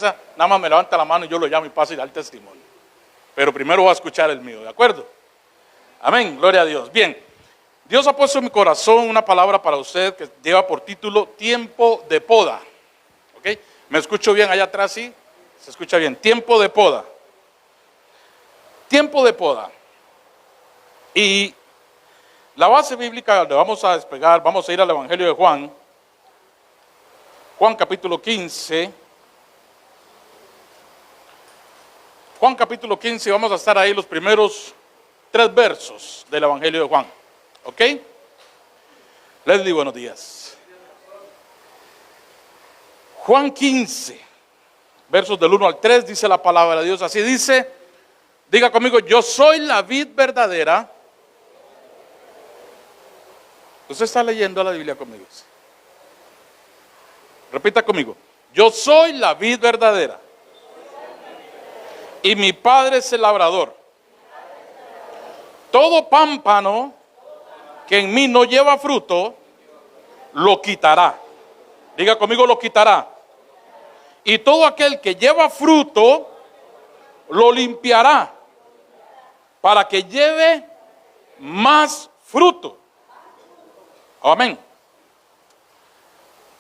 nada más me levanta la mano y yo lo llamo y paso y da el testimonio. Pero primero voy a escuchar el mío, ¿de acuerdo? Amén, gloria a Dios. Bien, Dios ha puesto en mi corazón una palabra para usted que lleva por título tiempo de poda. ¿Ok? ¿Me escucho bien allá atrás? Sí, se escucha bien. Tiempo de poda. Tiempo de poda. Y la base bíblica donde vamos a despegar, vamos a ir al Evangelio de Juan. Juan capítulo 15. Juan capítulo 15, vamos a estar ahí los primeros 3 versos del Evangelio de Juan. ¿Ok? Leslie, buenos días. Juan 15, versos del 1 al 3, dice la palabra de Dios. Así dice, diga conmigo, yo soy la vid verdadera. Usted está leyendo la Biblia conmigo. Repita conmigo, yo soy la vid verdadera. Y mi Padre es el labrador. Todo pámpano que en mí no lleva fruto, lo quitará. Diga conmigo, lo quitará. Y todo aquel que lleva fruto, lo limpiará, para que lleve más fruto. Amén.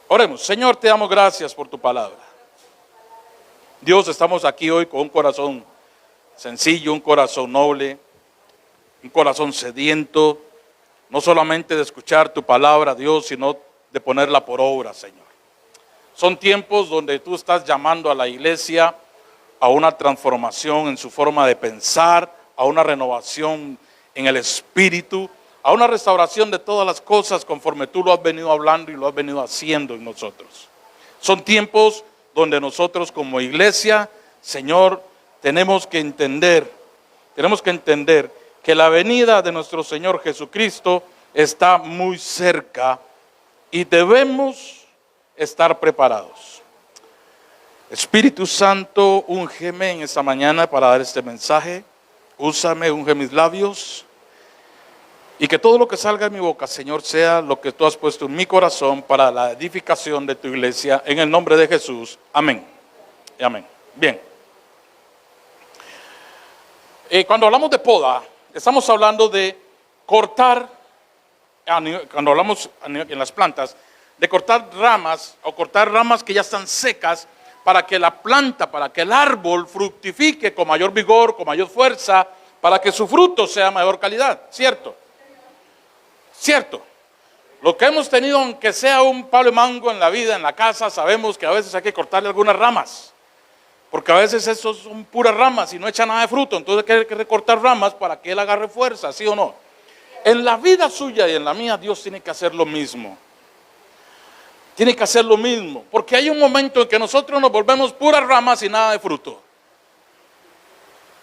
Oremos. Señor, te damos gracias por tu palabra. Dios, estamos aquí hoy con un corazón sencillo, un corazón noble, un corazón sediento, no solamente de escuchar tu palabra, Dios, sino de ponerla por obra, Señor. Son tiempos donde tú estás llamando a la iglesia a una transformación en su forma de pensar, a una renovación en el espíritu, a una restauración de todas las cosas conforme tú lo has venido hablando y lo has venido haciendo en nosotros. Son tiempos donde nosotros como iglesia, Señor, tenemos que entender que la venida de nuestro Señor Jesucristo está muy cerca y debemos estar preparados. Espíritu Santo, úngeme en esta mañana para dar este mensaje. Úsame, unge mis labios. Y que todo lo que salga de mi boca, Señor, sea lo que tú has puesto en mi corazón para la edificación de tu iglesia. En el nombre de Jesús. Amén. Y amén. Bien. Cuando hablamos de poda, estamos hablando de cortar, cuando hablamos en las plantas, de cortar ramas o cortar ramas que ya están secas para que la planta, para que el árbol fructifique con mayor vigor, con mayor fuerza, para que su fruto sea de mayor calidad. ¿Cierto? Cierto, lo que hemos tenido, aunque sea un palo de mango en la vida, en la casa, sabemos que a veces hay que cortarle algunas ramas, porque a veces esos son puras ramas y no echa nada de fruto, entonces hay que recortar ramas para que él agarre fuerza, ¿sí o no? En la vida suya y en la mía, Dios tiene que hacer lo mismo. Tiene que hacer lo mismo, porque hay un momento en que nosotros nos volvemos puras ramas y nada de fruto.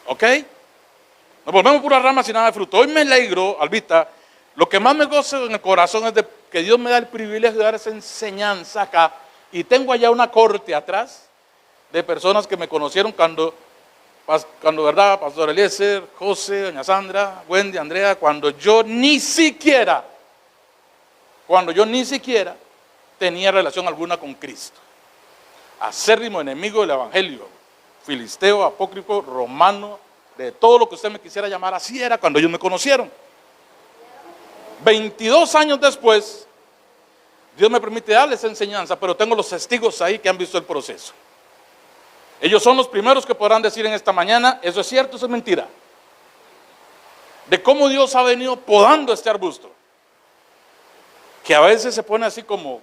¿Ok? Nos volvemos puras ramas y nada de fruto. Hoy me alegro, Albita. Lo que más me gozo en el corazón es de que Dios me da el privilegio de dar esa enseñanza acá. Y tengo allá una corte atrás de personas que me conocieron cuando ¿verdad? Pastor Eliezer, José, doña Sandra, Wendy, Andrea, cuando yo ni siquiera tenía relación alguna con Cristo. Acérrimo enemigo del evangelio, filisteo, apócrifo, romano, de todo lo que usted me quisiera llamar, así era cuando ellos me conocieron. 22 años después, Dios me permite darles esa enseñanza, pero tengo los testigos ahí que han visto el proceso. Ellos son los primeros que podrán decir en esta mañana, eso es cierto, eso es mentira. De cómo Dios ha venido podando este arbusto, que a veces se pone así como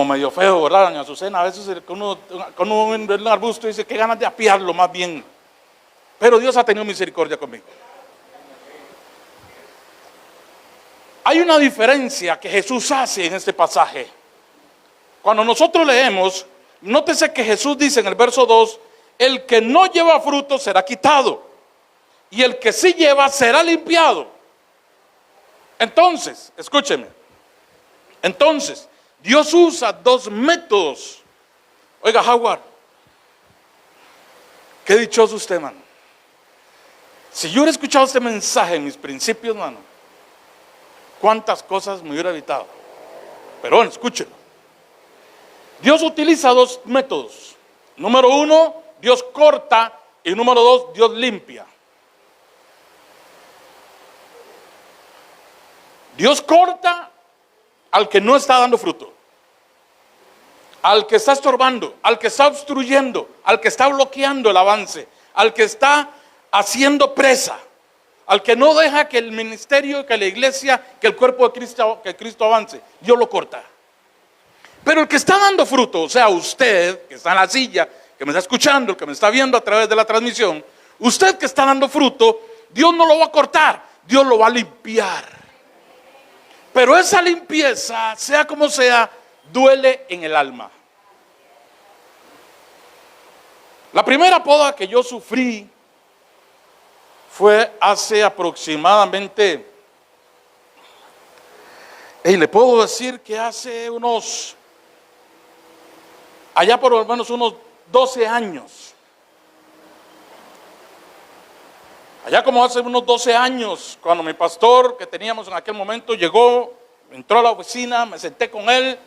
medio feo, ¿verdad, doña Azucena? A veces cuando uno ve un arbusto dice, qué ganas de apiarlo más bien. Pero Dios ha tenido misericordia conmigo. Hay una diferencia que Jesús hace en este pasaje. Cuando nosotros leemos, nótese que Jesús dice en el verso 2, el que no lleva fruto será quitado, y el que sí lleva será limpiado. Entonces, escúcheme, Dios usa 2 métodos. Oiga, Howard, qué dichoso usted, mano. Si yo hubiera escuchado este mensaje en mis principios, mano, cuántas cosas me hubiera evitado. Pero bueno, escúchelo. Dios utiliza dos métodos. Número uno, Dios corta, y número dos, Dios limpia. Dios corta al que no está dando fruto, al que está estorbando, al que está obstruyendo, al que está bloqueando el avance, al que está haciendo presa, al que no deja que el ministerio, que la iglesia, que el cuerpo de Cristo avance. Dios lo corta. Pero el que está dando fruto, o sea, usted que está en la silla, que me está escuchando, el que me está viendo a través de la transmisión, usted que está dando fruto, Dios no lo va a cortar, Dios lo va a limpiar. Pero esa limpieza, sea como sea, duele en el alma. La primera poda que yo sufrí fue hace aproximadamente, le puedo decir que hace allá por lo menos unos 12 años. Allá como hace unos 12 años, cuando mi pastor que teníamos en aquel momento llegó, entró a la oficina, me senté con él,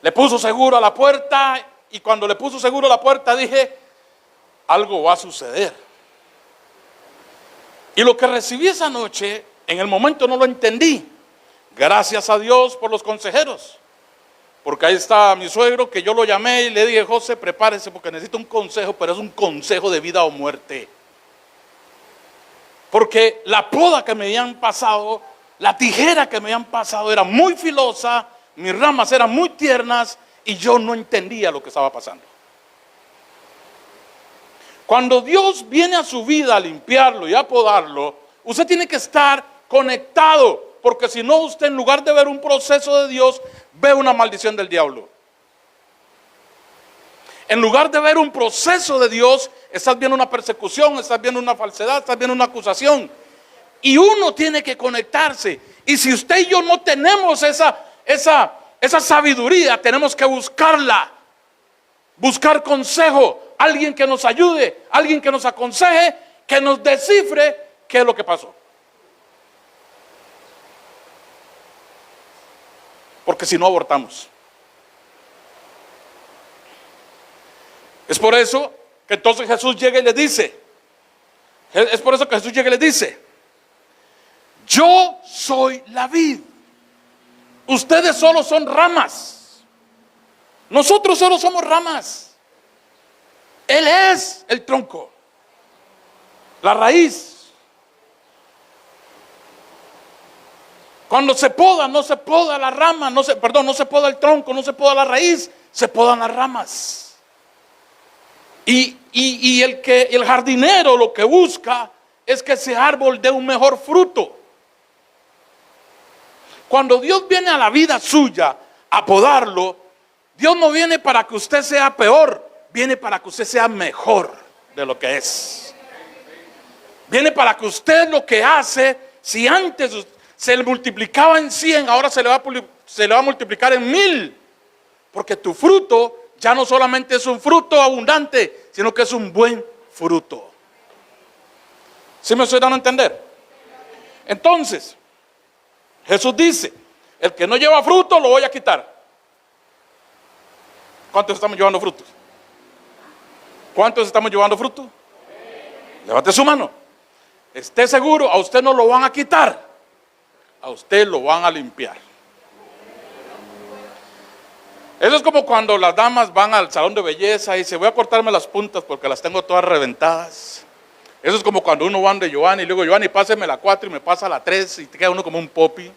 le puso seguro a la puerta, y cuando le puso seguro a la puerta dije, algo va a suceder. Y lo que recibí esa noche, en el momento no lo entendí. Gracias a Dios por los consejeros. Porque ahí está mi suegro, que yo lo llamé y le dije, José, prepárese porque necesito un consejo, pero es un consejo de vida o muerte. Porque la poda que me habían pasado, la tijera que me habían pasado era muy filosa, mis ramas eran muy tiernas y yo no entendía lo que estaba pasando. Cuando Dios viene a su vida a limpiarlo y a podarlo, usted tiene que estar conectado, porque si no, usted en lugar de ver un proceso de Dios, ve una maldición del diablo. En lugar de ver un proceso de Dios, estás viendo una persecución, estás viendo una falsedad, estás viendo una acusación. Y uno tiene que conectarse. Y si usted y yo no tenemos esa sabiduría, tenemos que buscarla. Buscar consejo, alguien que nos ayude, alguien que nos aconseje, que nos descifre qué es lo que pasó. Porque si no, abortamos. Es por eso que entonces Jesús llega y le dice, yo soy la vid, ustedes solo son ramas. Nosotros solo somos ramas. Él es el tronco, la raíz. Cuando se poda, no se poda la rama, no se poda el tronco, no se poda la raíz, se podan las ramas. Y el jardinero lo que busca es que ese árbol dé un mejor fruto. Cuando Dios viene a la vida suya a podarlo, Dios no viene para que usted sea peor, viene para que usted sea mejor de lo que es. Viene para que usted lo que hace, si antes se le multiplicaba en 100, ahora se le va a multiplicar en 1000. Porque tu fruto ya no solamente es un fruto abundante, sino que es un buen fruto. ¿Sí me estoy dando a entender? Entonces, Jesús dice, el que no lleva fruto lo voy a quitar. ¿Cuántos estamos llevando frutos? ¿Cuántos estamos llevando fruto? Levante su mano. Esté seguro, a usted no lo van a quitar, a usted lo van a limpiar. Eso es como cuando las damas van al salón de belleza y dicen, voy a cortarme las puntas porque las tengo todas reventadas. Eso es como cuando uno va de Giovanni y luego Giovanni, páseme la 4 y me pasa la 3 y te queda uno como un popi.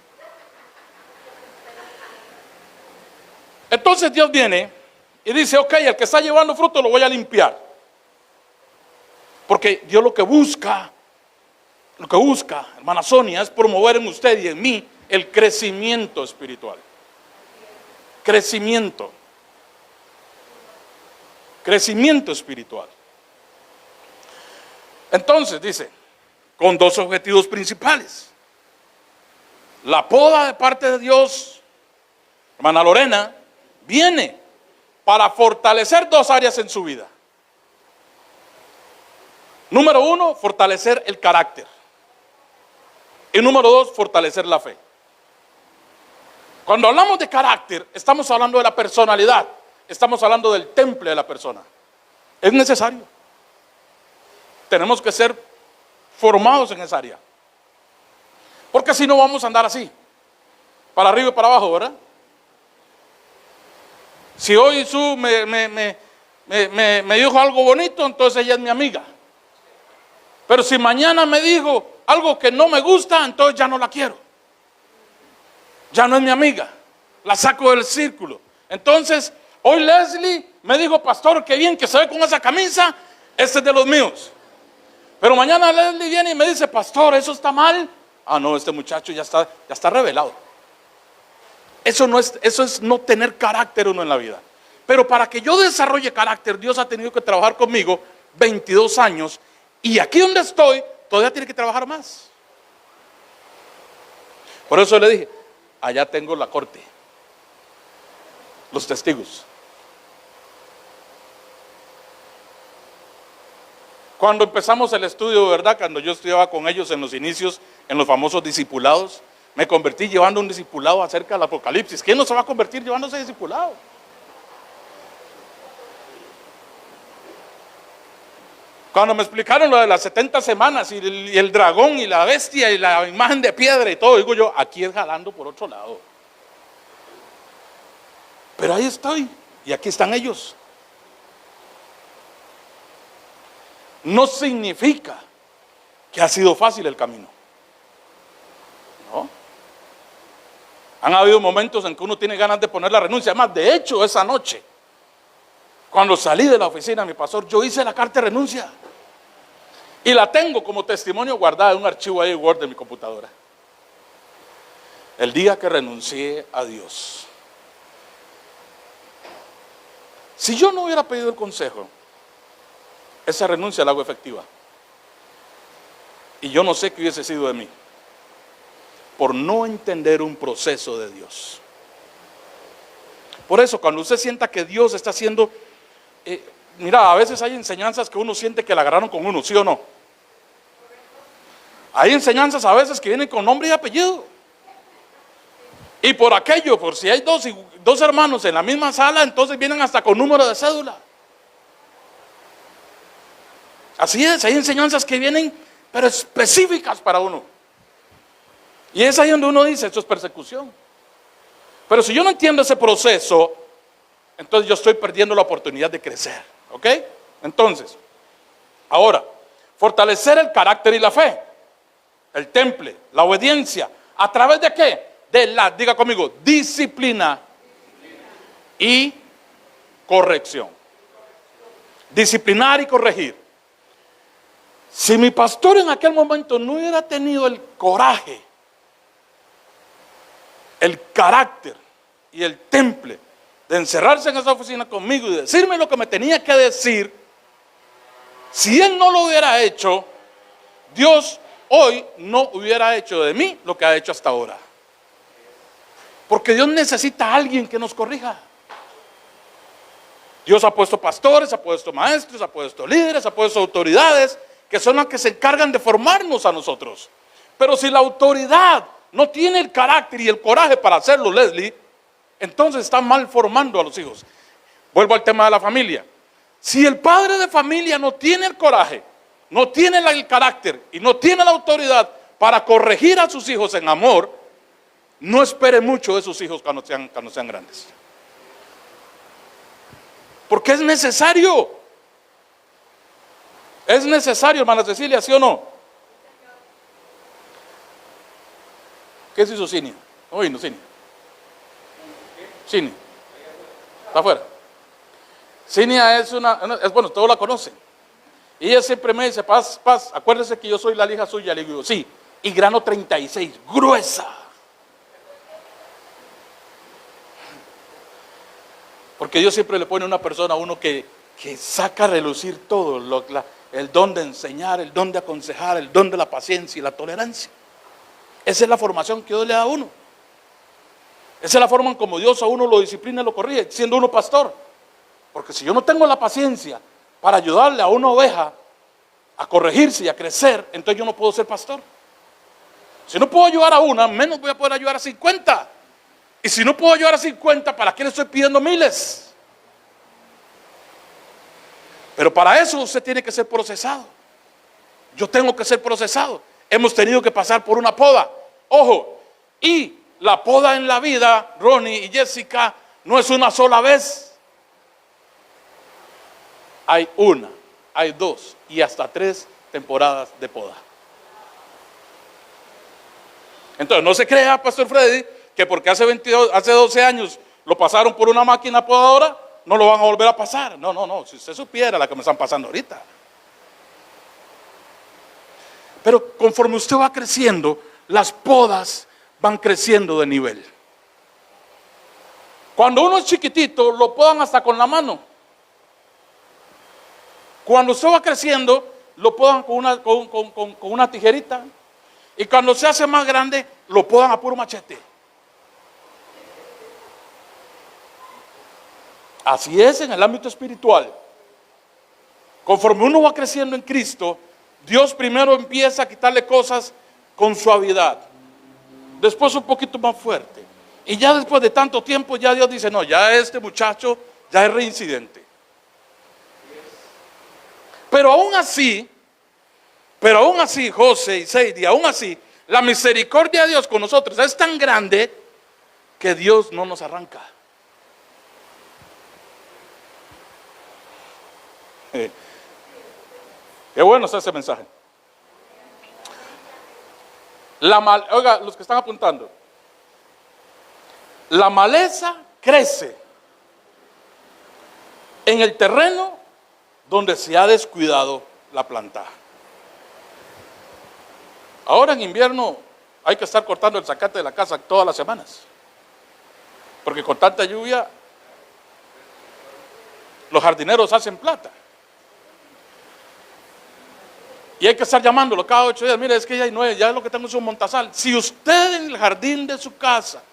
Entonces Dios viene y dice, ok, el que está llevando fruto lo voy a limpiar. Porque Dios lo que busca, hermana Sonia, es promover en usted y en mí el crecimiento espiritual. Crecimiento espiritual. Entonces dice, con dos objetivos principales. La poda de parte de Dios, hermana Lorena, viene para fortalecer dos áreas en su vida. Número 1, fortalecer el carácter. Y número 2, fortalecer la fe. Cuando hablamos de carácter, estamos hablando de la personalidad. estamos hablando del temple de la persona. Es necesario. Tenemos que ser formados en esa área. Porque si no vamos a andar así, para arriba y para abajo, ¿verdad? Si hoy Su me dijo algo bonito, entonces ella es mi amiga. Pero si mañana me dijo algo que no me gusta, entonces ya no la quiero. Ya no es mi amiga. La saco del círculo. Entonces, hoy Leslie me dijo, pastor, qué bien que se ve con esa camisa, este es de los míos. Pero mañana Leslie viene y me dice, pastor, eso está mal. Ah, no, este muchacho ya está revelado. Eso es no tener carácter uno en la vida. Pero para que yo desarrolle carácter, Dios ha tenido que trabajar conmigo 22 años. Y aquí donde estoy, todavía tiene que trabajar más. Por eso le dije, allá tengo la corte, los testigos. Cuando empezamos el estudio, ¿verdad? Cuando yo estudiaba con ellos en los inicios, en los famosos discipulados, me convertí llevando un discipulado acerca del Apocalipsis. ¿Quién no se va a convertir llevándose discipulado? Cuando me explicaron lo de las 70 semanas y el dragón y la bestia y la imagen de piedra y todo, digo yo, aquí es jalando por otro lado. Pero ahí estoy y aquí están ellos. No significa que ha sido fácil el camino. ¿No? Han habido momentos en que uno tiene ganas de poner la renuncia. Además, de hecho, esa noche, cuando salí de la oficina, mi pastor, yo hice la carta de renuncia. Y la tengo como testimonio guardada en un archivo ahí Word de mi computadora. El día que renuncié a Dios. Si yo no hubiera pedido el consejo, esa renuncia la hago efectiva. Y yo no sé qué hubiese sido de mí. Por no entender un proceso de Dios. Por eso, cuando usted sienta que Dios está haciendo... mira, a veces hay enseñanzas que uno siente que la agarraron con uno, ¿sí o no? Hay enseñanzas a veces que vienen con nombre y apellido. Y por aquello, por si hay dos hermanos en la misma sala, entonces vienen hasta con número de cédula. Así es, hay enseñanzas que vienen, pero específicas para uno. Y es ahí donde uno dice, esto es persecución. Pero si yo no entiendo ese proceso, entonces yo estoy perdiendo la oportunidad de crecer. ¿Ok? Entonces, ahora, fortalecer el carácter y la fe. El temple, la obediencia. ¿A través de qué? Diga conmigo, disciplina y corrección. Disciplinar y corregir. Si mi pastor en aquel momento no hubiera tenido el coraje, el carácter y el temple de encerrarse en esa oficina conmigo y decirme lo que me tenía que decir, si él no lo hubiera hecho, Dios hoy no hubiera hecho de mí lo que ha hecho hasta ahora. Porque Dios necesita a alguien que nos corrija. Dios ha puesto pastores, ha puesto maestros, ha puesto líderes, ha puesto autoridades, que son las que se encargan de formarnos a nosotros. Pero si la autoridad no tiene el carácter y el coraje para hacerlo, Leslie, entonces está mal formando a los hijos. Vuelvo al tema de la familia. Si el padre de familia no tiene el coraje, no tiene el carácter y no tiene la autoridad para corregir a sus hijos en amor, no espere mucho de sus hijos cuando sean grandes. Porque es necesario. Es necesario, hermana Cecilia, ¿sí o no? ¿Qué se hizo Cinia? No vino Cinia. Cinia. Está afuera. Cinia es bueno, todos la conocen. Y ella siempre me dice, Paz, acuérdese que yo soy la hija suya. Le digo, sí. Y grano 36, gruesa. Porque Dios siempre le pone a una persona a uno que saca a relucir todo, el don de enseñar, el don de aconsejar, el don de la paciencia y la tolerancia. Esa es la formación que Dios le da a uno. Esa es la forma en como Dios a uno lo disciplina y lo corrige, siendo uno pastor. Porque si yo no tengo la paciencia para ayudarle a una oveja a corregirse y a crecer, entonces yo no puedo ser pastor. Si no puedo ayudar a una, menos voy a poder ayudar a 50. Y si no puedo ayudar a 50, ¿para qué le estoy pidiendo miles? Pero para eso usted tiene que ser procesado. Yo tengo que ser procesado. Hemos tenido que pasar por una poda. Ojo, y la poda en la vida, Ronnie y Jessica, no es una sola vez. Hay una, hay 2 y hasta 3 temporadas de poda. Entonces no se crea, Pastor Freddy, que porque hace 12 años lo pasaron por una máquina podadora, no lo van a volver a pasar. No, si usted supiera la que me están pasando ahorita. Pero conforme usted va creciendo, las podas van creciendo de nivel. Cuando uno es chiquitito, lo podan hasta con la mano. Cuando usted va creciendo, lo podan con una tijerita. Y cuando se hace más grande, lo podan a puro machete. Así es en el ámbito espiritual. Conforme uno va creciendo en Cristo, Dios primero empieza a quitarle cosas con suavidad. Después un poquito más fuerte. Y ya después de tanto tiempo, ya Dios dice, no, ya este muchacho ya es reincidente. Pero aún así, José y Seidi, aún así, la misericordia de Dios con nosotros es tan grande que Dios no nos arranca. Qué bueno está ese mensaje. Oiga, los que están apuntando, la maleza crece en el terreno donde se ha descuidado la planta. Ahora en invierno hay que estar cortando el zacate de la casa todas las semanas, porque con tanta lluvia los jardineros hacen plata. Y hay que estar llamándolo cada 8 días. Mire, es que ya hay 9, ya lo que tengo es un montazal. Si usted en el jardín de su casa,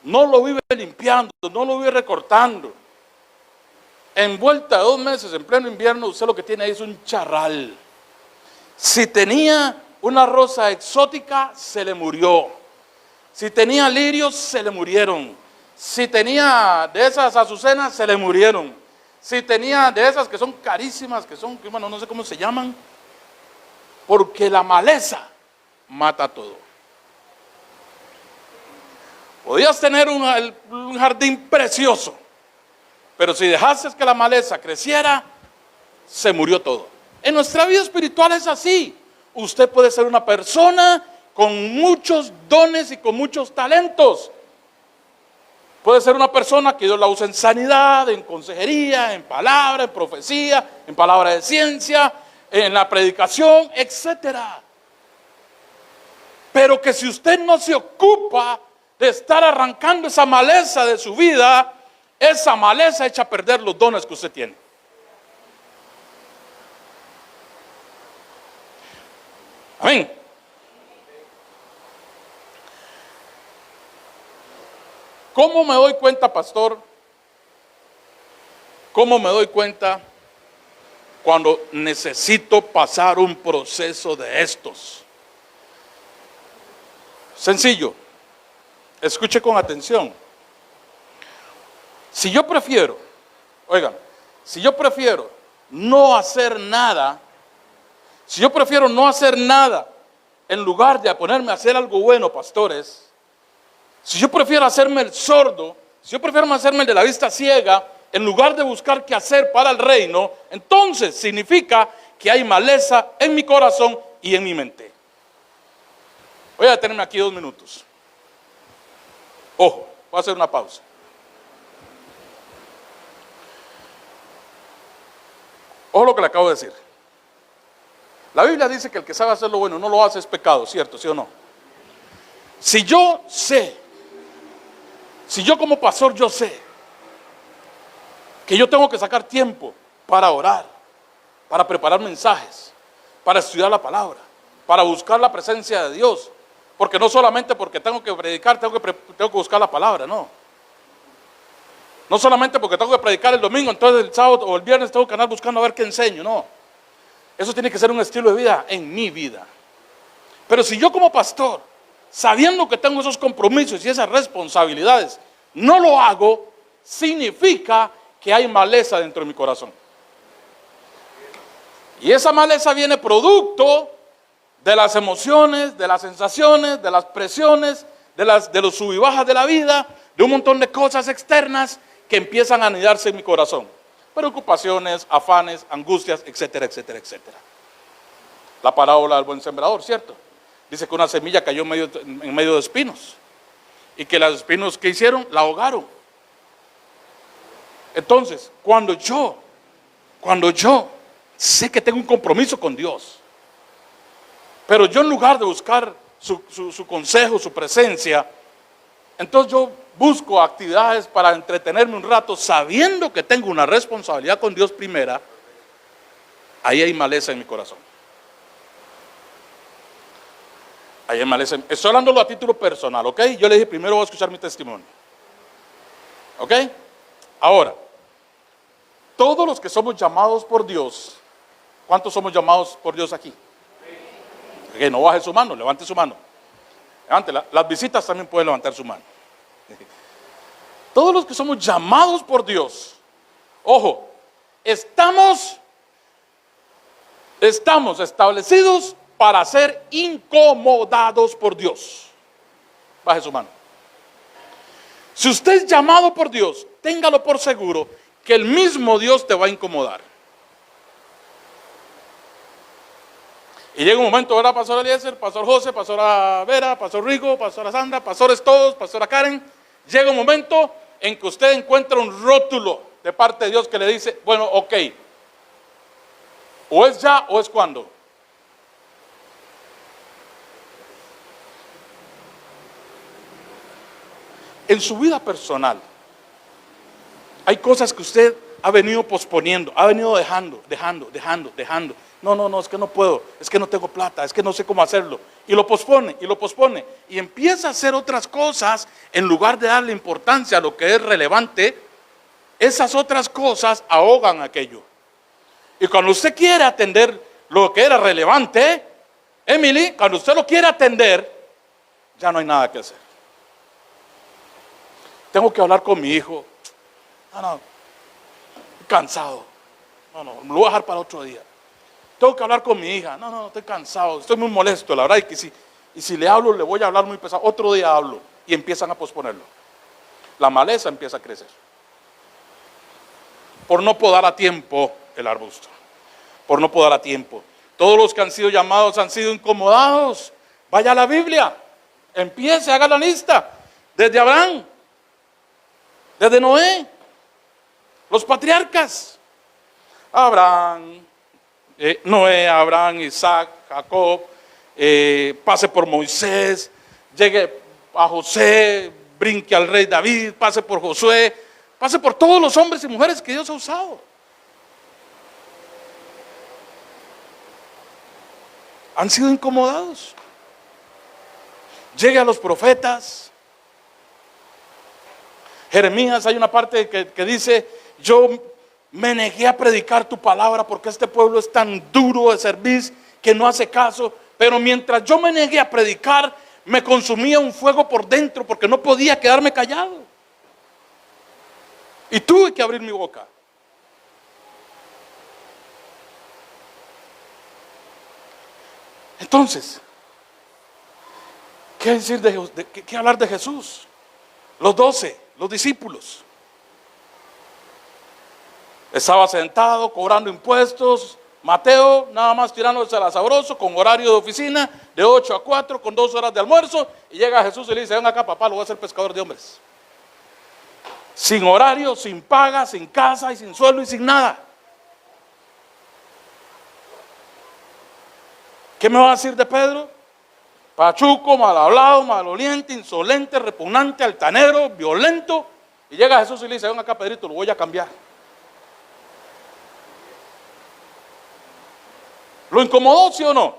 no lo vive limpiando, no lo vive recortando, en vuelta de 2 meses, en pleno invierno, usted lo que tiene ahí es un charral. Si tenía una rosa exótica, se le murió. Si tenía lirios, se le murieron. Si tenía de esas azucenas, se le murieron. Si tenía de esas que son carísimas, que son, bueno, no sé cómo se llaman, porque la maleza mata todo. Podías tener un jardín precioso, pero si dejaste que la maleza creciera, se murió todo. En nuestra vida espiritual es así. Usted puede ser una persona con muchos dones y con muchos talentos. Puede ser una persona que Dios la usa en sanidad, en consejería, en palabra, en profecía, en palabra de ciencia, en la predicación, etcétera. Pero que si usted no se ocupa de estar arrancando esa maleza de su vida, esa maleza echa a perder los dones que usted tiene. Amén. ¿Cómo me doy cuenta, pastor? ¿Cómo me doy cuenta cuando necesito pasar un proceso de estos? Sencillo. Escuche con atención. Si yo prefiero no hacer nada, en lugar de ponerme a hacer algo bueno, pastores, si yo prefiero hacerme el sordo, si yo prefiero hacerme el de la vista ciega, en lugar de buscar qué hacer para el reino, entonces significa que hay maleza en mi corazón y en mi mente. Voy a detenerme aquí 2 minutos. Ojo, voy a hacer una pausa. Ojo lo que le acabo de decir. La Biblia dice que el que sabe hacer lo bueno no lo hace es pecado, ¿cierto? ¿Sí o no? Si yo como pastor yo sé que yo tengo que sacar tiempo para orar, para preparar mensajes, para estudiar la palabra, para buscar la presencia de Dios, porque no solamente porque tengo que predicar, tengo que buscar la palabra, no. No solamente porque tengo que predicar el domingo, entonces el sábado o el viernes tengo que andar buscando a ver qué enseño, no. Eso tiene que ser un estilo de vida en mi vida. Pero si yo como pastor, sabiendo que tengo esos compromisos y esas responsabilidades, no lo hago, significa que hay maleza dentro de mi corazón. Y esa maleza viene producto de las emociones, de las sensaciones, de las presiones, de los sub y bajas de la vida, de un montón de cosas externas que empiezan a anidarse en mi corazón. Preocupaciones, afanes, angustias, etcétera, etcétera, etcétera. La parábola del buen sembrador, ¿cierto? Dice que una semilla cayó en medio de espinos. Y que los espinos, ¿qué hicieron? La ahogaron. Entonces, cuando yo sé que tengo un compromiso con Dios, pero yo en lugar de buscar su consejo, su presencia, entonces yo busco actividades para entretenerme un rato, sabiendo que tengo una responsabilidad con Dios primera, ahí hay maleza en mi corazón. Ahí hay maleza. Estoy hablándolo a título personal, ¿ok? Yo le dije, primero voy a escuchar mi testimonio. ¿Ok? Ahora, todos los que somos llamados por Dios, ¿cuántos somos llamados por Dios aquí? Que no baje su mano, levante su mano. Levántela. Las visitas también pueden levantar su mano. Todos los que somos llamados por Dios, ojo, estamos establecidos para ser incomodados por Dios. Baje su mano. Si usted es llamado por Dios, téngalo por seguro que el mismo Dios te va a incomodar. Y llega un momento, ¿verdad, Pastor Eliezer, Pastor José, Pastora Vera, Pastor Rigo, Pastora Sandra, pastores todos, Pastora Karen? Llega un momento en que usted encuentra un rótulo de parte de Dios que le dice, bueno, ok, o es ya o es cuando. En su vida personal, hay cosas que usted ha venido posponiendo, ha venido dejando. No, es que no puedo, es que no tengo plata, es que no sé cómo hacerlo. Y lo pospone, y empieza a hacer otras cosas en lugar de darle importancia a lo que es relevante. Esas otras cosas ahogan aquello. Y cuando usted quiere atender lo que era relevante, Emily, cuando usted lo quiere atender, ya no hay nada que hacer. Tengo que hablar con mi hijo. No, cansado. No, lo voy a dejar para otro día. Tengo que hablar con mi hija. No, estoy cansado, estoy muy molesto, la verdad. Y si le hablo, le voy a hablar muy pesado. Otro día hablo. Y empiezan a posponerlo. La maleza empieza a crecer. Por no podar a tiempo el arbusto. Por no podar a tiempo. Todos los que han sido llamados han sido incomodados. Vaya a la Biblia. Empiece, haga la lista. Desde Abraham. Desde Noé. Los patriarcas. Noé, Abraham, Isaac, Jacob, pase por Moisés, llegue a José, brinque al rey David, pase por Josué, pase por todos los hombres y mujeres que Dios ha usado. Han sido incomodados. Llegue a los profetas. Jeremías, hay una parte que dice, yo me negué a predicar tu palabra porque este pueblo es tan duro de servir que no hace caso. Pero mientras yo me negué a predicar, me consumía un fuego por dentro porque no podía quedarme callado. Y tuve que abrir mi boca. Entonces, ¿qué decir qué hablar de Jesús? Los 12, los discípulos. Estaba sentado cobrando impuestos. Mateo nada más tirándose la sabroso, con horario de oficina de 8 a 4, con 2 horas de almuerzo. Y llega Jesús y le dice, ven acá papá, lo voy a hacer pescador de hombres. Sin horario, sin paga, sin casa y sin sueldo y sin nada. ¿Qué me va a decir de Pedro? Pachuco, mal hablado, maloliente, insolente, repugnante, altanero, violento. Y llega Jesús y le dice, ven acá Pedrito, lo voy a cambiar. ¿Lo incomodó, sí o no?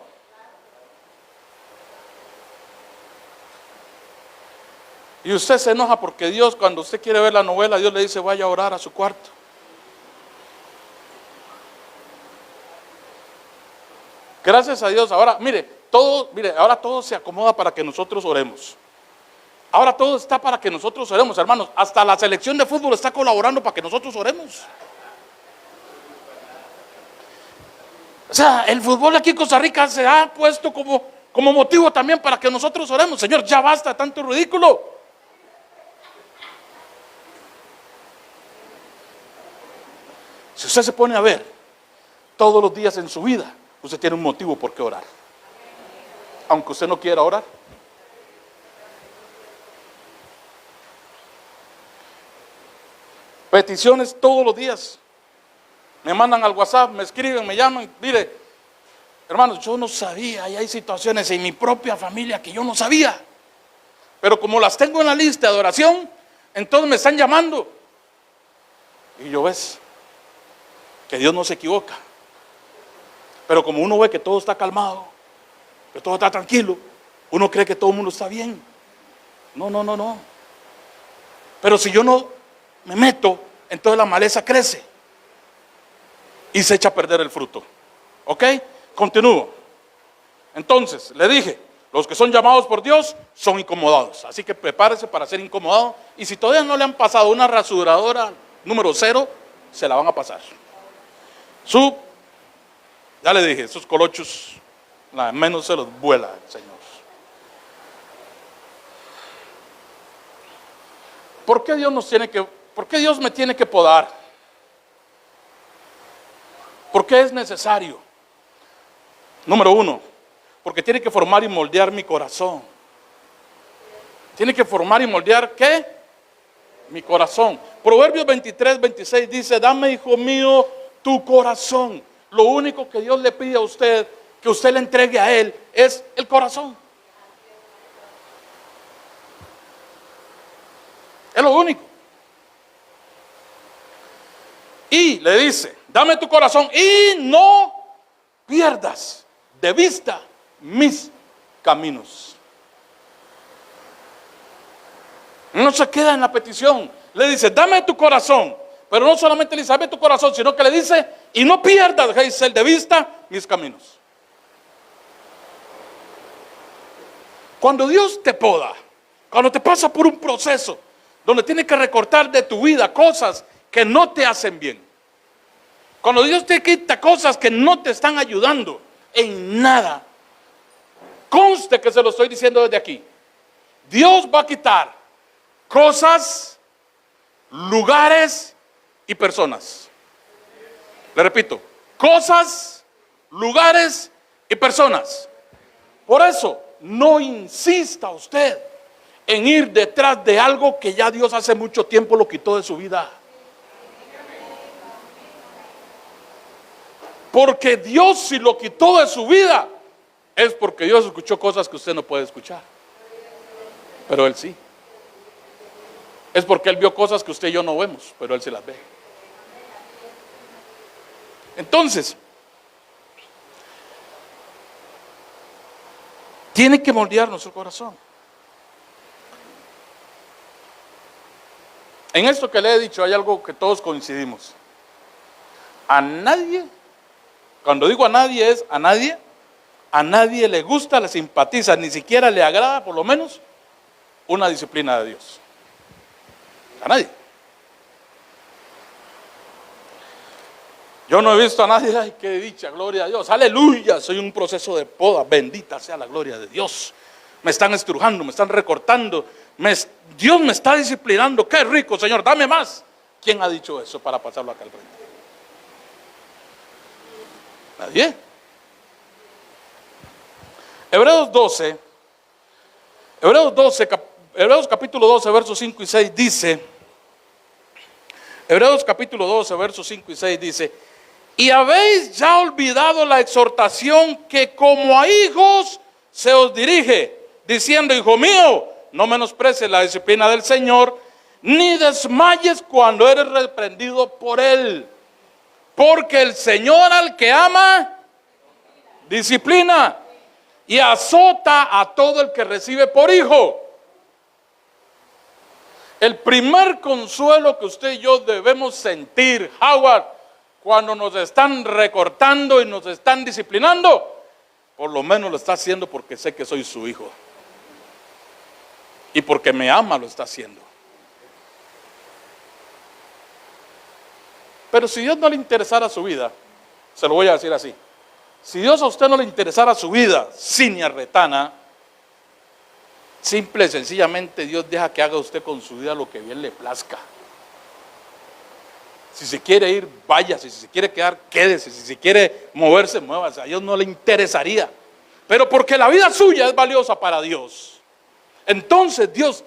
Y usted se enoja porque Dios, cuando usted quiere ver la novela, Dios le dice, vaya a orar a su cuarto. Gracias a Dios, ahora, ahora todo se acomoda para que nosotros oremos. Ahora todo está para que nosotros oremos, hermanos. Hasta la selección de fútbol está colaborando para que nosotros oremos. O sea, el fútbol aquí en Costa Rica se ha puesto como motivo también para que nosotros oremos. Señor, ya basta tanto ridículo. Si usted se pone a ver todos los días en su vida, usted tiene un motivo por qué orar. Aunque usted no quiera orar. Peticiones todos los días. Me mandan al WhatsApp, me escriben, me llaman. Mire, hermanos, yo no sabía, y hay situaciones en mi propia familia que yo no sabía. Pero como las tengo en la lista de oración, entonces me están llamando. Y yo ves que Dios no se equivoca. Pero como uno ve que todo está calmado, que todo está tranquilo, uno cree que todo el mundo está bien. No. Pero si yo no me meto, entonces la maleza crece y se echa a perder el fruto. ¿Ok? Continúo. Entonces, le dije, los que son llamados por Dios son incomodados. Así que prepárese para ser incomodado. Y si todavía no le han pasado una rasuradora número 0, se la van a pasar. Ya le dije, esos colochos, nada menos se los vuela el Señor. ¿Por qué Dios me tiene que podar? ¿Por qué es necesario? Número 1, porque tiene que formar y moldear mi corazón. Tiene que formar y moldear, ¿qué? Mi corazón. Proverbios 23:26 dice, dame, hijo mío, tu corazón. Lo único que Dios le pide a usted, que usted le entregue a Él, es el corazón. Es lo único. Y le dice, dame tu corazón y no pierdas de vista mis caminos. No se queda en la petición. Le dice, dame tu corazón. Pero no solamente le dice, dame tu corazón, sino que le dice, y no pierdas de vista mis caminos. Cuando Dios te poda, cuando te pasa por un proceso donde tienes que recortar de tu vida cosas que no te hacen bien, cuando Dios te quita cosas que no te están ayudando en nada, conste que se lo estoy diciendo desde aquí, Dios va a quitar cosas, lugares y personas. Le repito, cosas, lugares y personas. Por eso, no insista usted en ir detrás de algo que ya Dios hace mucho tiempo lo quitó de su vida. Porque Dios, si lo quitó de su vida, es porque Dios escuchó cosas que usted no puede escuchar. Pero Él sí. Es porque Él vio cosas que usted y yo no vemos, pero Él se las ve. Entonces, tiene que moldear nuestro corazón. En esto que le he dicho hay algo que todos coincidimos. A nadie, cuando digo a nadie es a nadie le gusta, le simpatiza, ni siquiera le agrada por lo menos una disciplina de Dios. A nadie. Yo no he visto a nadie, ay, qué dicha, gloria a Dios, aleluya, soy un proceso de poda, bendita sea la gloria de Dios. Me están estrujando, me están recortando, Dios me está disciplinando, qué rico, Señor, dame más. ¿Quién ha dicho eso para pasarlo acá al frente? Nadie. Hebreos capítulo 12, versos 5 y 6 dice, Hebreos capítulo 12, versos 5 y 6 dice, y habéis ya olvidado la exhortación que como a hijos se os dirige, diciendo, hijo mío, no menosprecies la disciplina del Señor, ni desmayes cuando eres reprendido por Él, porque el Señor al que ama, disciplina y azota a todo el que recibe por hijo. El primer consuelo que usted y yo debemos sentir, Howard, cuando nos están recortando y nos están disciplinando, por lo menos lo está haciendo porque sé que soy su hijo. Y porque me ama lo está haciendo. Pero si Dios no le interesara su vida, se lo voy a decir así. Si Dios a usted no le interesara su vida, cinia retana, simple y sencillamente Dios deja que haga usted con su vida lo que bien le plazca. Si se quiere ir, váyase. Si se quiere quedar, quédese. Si se quiere moverse, muévase. A Dios no le interesaría. Pero porque la vida suya es valiosa para Dios, entonces Dios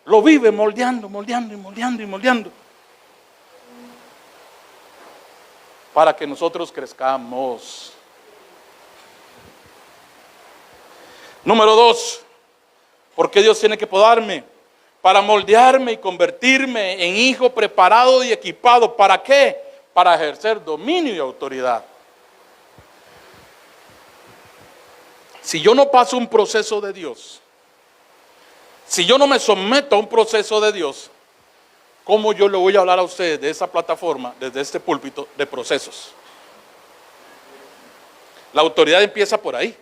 lo vive moldeando, moldeando y moldeando y moldeando, para que nosotros crezcamos. Número 2, ¿por qué Dios tiene que podarme? Para moldearme y convertirme en hijo preparado y equipado. ¿Para qué? Para ejercer dominio y autoridad. Si yo no paso un proceso de Dios, si yo no me someto a un proceso de Dios, ¿cómo yo le voy a hablar a ustedes de esa plataforma, desde este púlpito, de procesos? La autoridad empieza por ahí.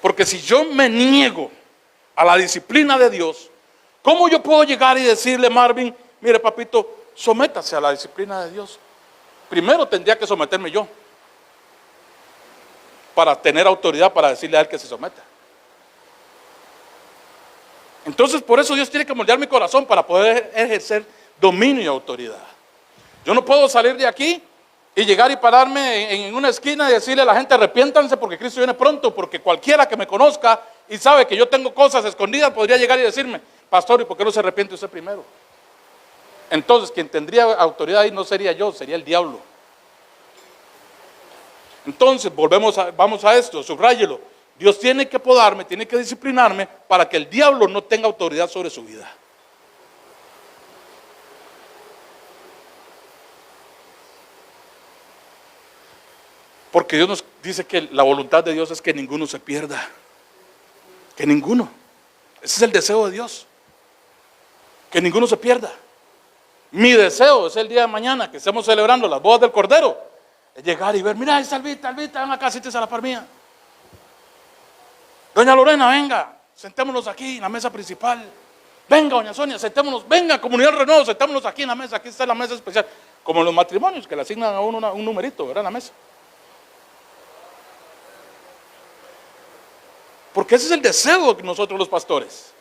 Porque si yo me niego a la disciplina de Dios, ¿cómo yo puedo llegar y decirle, Marvin, mire papito, sométase a la disciplina de Dios? Primero tendría que someterme yo, para tener autoridad para decirle a él que se someta. Entonces por eso Dios tiene que moldear mi corazón para poder ejercer dominio y autoridad. Yo no puedo salir de aquí y llegar y pararme en una esquina y decirle a la gente, arrepiéntanse porque Cristo viene pronto, porque cualquiera que me conozca y sabe que yo tengo cosas escondidas podría llegar y decirme, pastor, ¿y por qué no se arrepiente usted primero? Entonces quien tendría autoridad ahí no sería yo, sería el diablo. Entonces vamos a esto, subráyelo. Dios tiene que podarme, tiene que disciplinarme para que el diablo no tenga autoridad sobre su vida. Porque Dios nos dice que la voluntad de Dios es que ninguno se pierda. Que ninguno. Ese es el deseo de Dios. Que ninguno se pierda. Mi deseo es el día de mañana que estemos celebrando las bodas del Cordero. Es llegar y ver, mira, ahí está Albita, ven acá, siéntese a la par mía. Doña Lorena, venga, sentémonos aquí en la mesa principal. Venga, doña Sonia, sentémonos. Venga, comunidad Renuevo, sentémonos aquí en la mesa. Aquí está la mesa especial. Como en los matrimonios, que le asignan a uno un numerito, ¿verdad? En la mesa. Porque ese es el deseo de nosotros los pastores.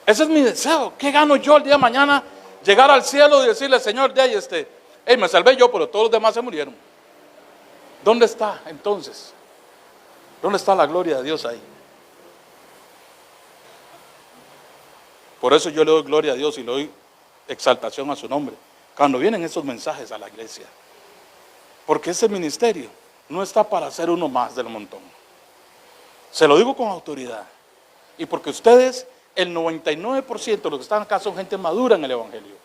Ese es mi deseo. ¿Qué gano yo el día de mañana? Llegar al cielo y decirle, Señor, de ahí me salvé yo, pero todos los demás se murieron. ¿Dónde está entonces? ¿Dónde está la gloria de Dios ahí? Por eso yo le doy gloria a Dios y le doy exaltación a su nombre cuando vienen esos mensajes a la iglesia. Porque ese ministerio no está para ser uno más del montón. Se lo digo con autoridad. Y porque ustedes, el 99% de los que están acá son gente madura en el Evangelio.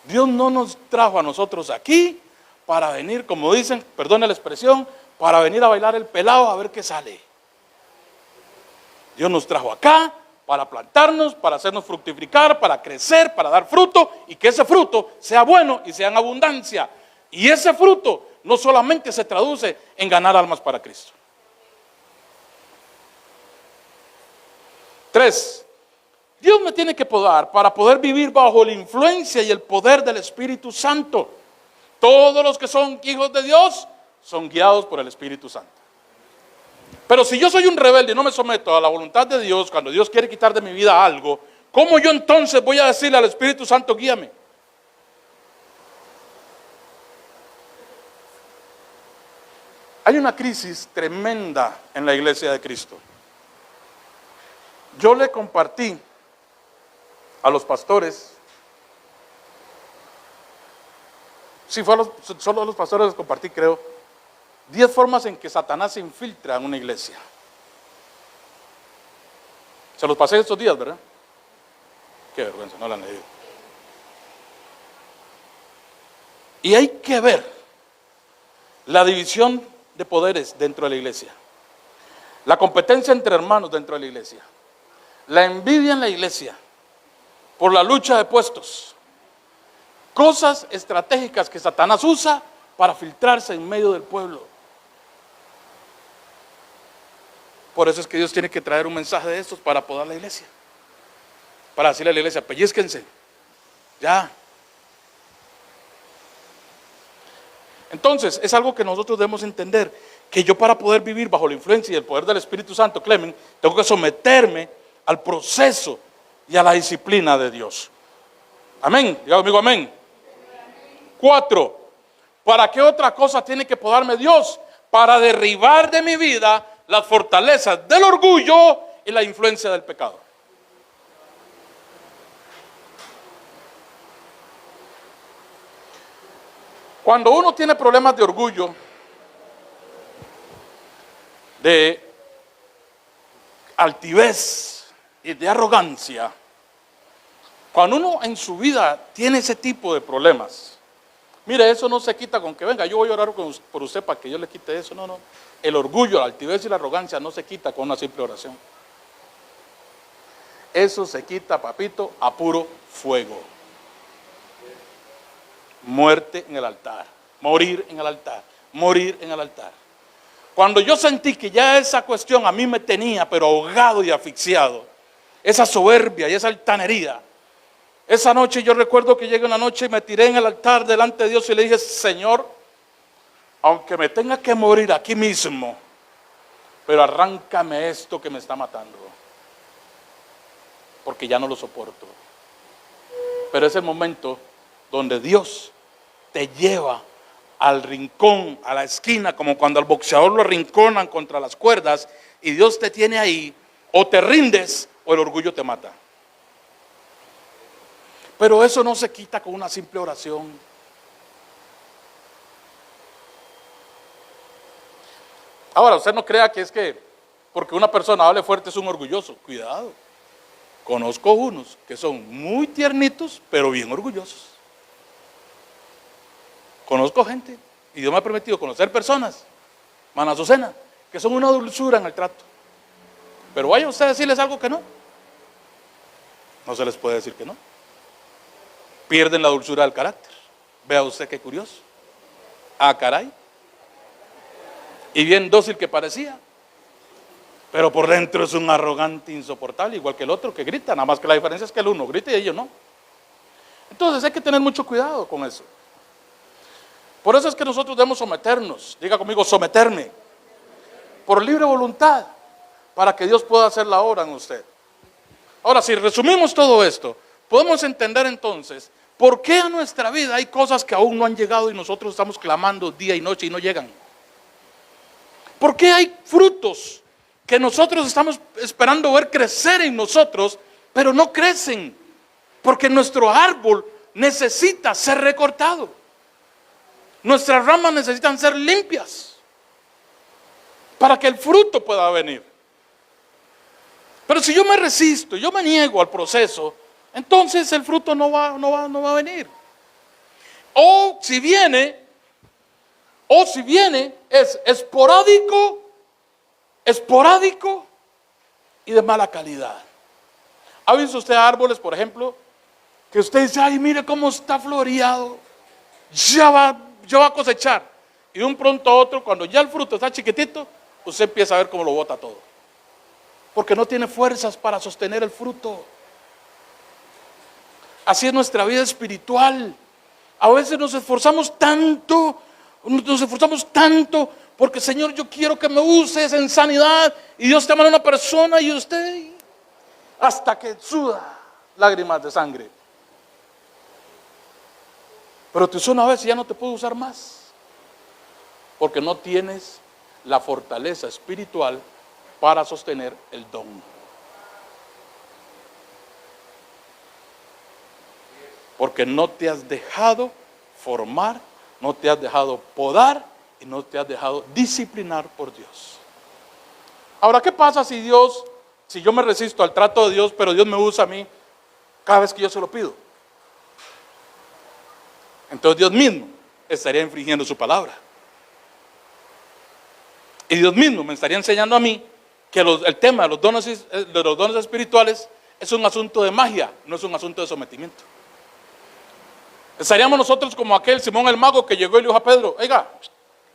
Dios no nos trajo a nosotros aquí para venir, como dicen, perdone la expresión, para venir a bailar el pelado a ver qué sale. Dios nos trajo acá para plantarnos, para hacernos fructificar, para crecer, para dar fruto y que ese fruto sea bueno y sea en abundancia. Y ese fruto no solamente se traduce en ganar almas para Cristo. 3. Dios me tiene que podar para poder vivir bajo la influencia y el poder del Espíritu Santo. Todos los que son hijos de Dios son guiados por el Espíritu Santo. Pero si yo soy un rebelde y no me someto a la voluntad de Dios, cuando Dios quiere quitar de mi vida algo, ¿cómo yo entonces voy a decirle al Espíritu Santo, guíame? Hay una crisis tremenda en la iglesia de Cristo. Yo le compartí a los pastores, solo a los pastores les compartí, creo, 10 formas en que Satanás se infiltra en una iglesia. Se los pasé estos días, ¿verdad? Qué vergüenza, no la han leído. Y hay que ver la división de poderes dentro de la iglesia, la competencia entre hermanos dentro de la iglesia, la envidia en la iglesia por la lucha de puestos, cosas estratégicas que Satanás usa para filtrarse en medio del pueblo. Por eso es que Dios tiene que traer un mensaje de estos para podar la iglesia. Para decirle a la iglesia, pellizquense. Ya. Entonces, es algo que nosotros debemos entender, que yo para poder vivir bajo la influencia y el poder del Espíritu Santo, Clemen, tengo que someterme al proceso y a la disciplina de Dios. Amén. Diga conmigo, amén. 4. ¿Para qué otra cosa tiene que podarme Dios? Para derribar de mi vida las fortalezas del orgullo y la influencia del pecado. Cuando uno tiene problemas de orgullo, de altivez y de arrogancia, cuando uno en su vida tiene ese tipo de problemas, mire, eso no se quita con que venga, yo voy a orar por usted para que yo le quite eso. No, no. El orgullo, la altivez y la arrogancia no se quita con una simple oración. Eso se quita, papito, a puro fuego. Muerte en el altar, morir en el altar, morir en el altar. Cuando yo sentí que ya esa cuestión a mí me tenía, pero ahogado y asfixiado, esa soberbia y esa altanería, esa noche yo recuerdo que llegué una noche y me tiré en el altar delante de Dios y le dije, Señor, aunque me tenga que morir aquí mismo, pero arráncame esto que me está matando, porque ya no lo soporto. Pero es el momento donde Dios te lleva al rincón, a la esquina, como cuando al boxeador lo arrinconan contra las cuerdas, y Dios te tiene ahí, o te rindes o el orgullo te mata. Pero eso no se quita con una simple oración. Ahora, usted no crea que es que porque una persona hable fuerte es un orgulloso. Cuidado. Conozco unos que son muy tiernitos, pero bien orgullosos. Conozco gente, y Dios me ha permitido conocer personas, Mana Azucena, que son una dulzura en el trato. Pero vaya usted a decirles algo que no. No se les puede decir que no. Pierden la dulzura del carácter. Vea usted qué curioso. Ah, caray. Y bien dócil que parecía, pero por dentro es un arrogante insoportable, igual que el otro que grita, nada más que la diferencia es que el uno grita y ellos no. Entonces hay que tener mucho cuidado con eso. Por eso es que nosotros debemos someternos, diga conmigo, someterme, por libre voluntad, para que Dios pueda hacer la obra en usted. Ahora, si resumimos todo esto, podemos entender entonces, ¿por qué a nuestra vida hay cosas que aún no han llegado y nosotros estamos clamando día y noche y no llegan? ¿Por qué hay frutos que nosotros estamos esperando ver crecer en nosotros, pero no crecen? Porque nuestro árbol necesita ser recortado. Nuestras ramas necesitan ser limpias para que el fruto pueda venir. Pero si yo me resisto, yo me niego al proceso, entonces el fruto no va a venir. O si viene es esporádico y de mala calidad. ¿Ha visto usted árboles, por ejemplo, que usted dice, ay, mire cómo está floreado, ya va a cosechar? Y de un pronto a otro, cuando ya el fruto está chiquitito, usted empieza a ver cómo lo bota todo. Porque no tiene fuerzas para sostener el fruto. Así es nuestra vida espiritual. A veces nos esforzamos tanto, porque Señor, yo quiero que me uses en sanidad, y Dios te manda una persona y usted hasta que suda lágrimas de sangre. Pero te usó una vez y ya no te puede usar más, porque no tienes la fortaleza espiritual para sostener el don. Porque no te has dejado formar, no te has dejado podar y no te has dejado disciplinar por Dios. Ahora, ¿qué pasa si yo me resisto al trato de Dios, pero Dios me usa a mí cada vez que yo se lo pido? Entonces Dios mismo estaría infringiendo su palabra. Y Dios mismo me estaría enseñando a mí que el tema de los dones espirituales es un asunto de magia, no es un asunto de sometimiento. Estaríamos nosotros como aquel Simón el mago que llegó y le dijo a Pedro, oiga,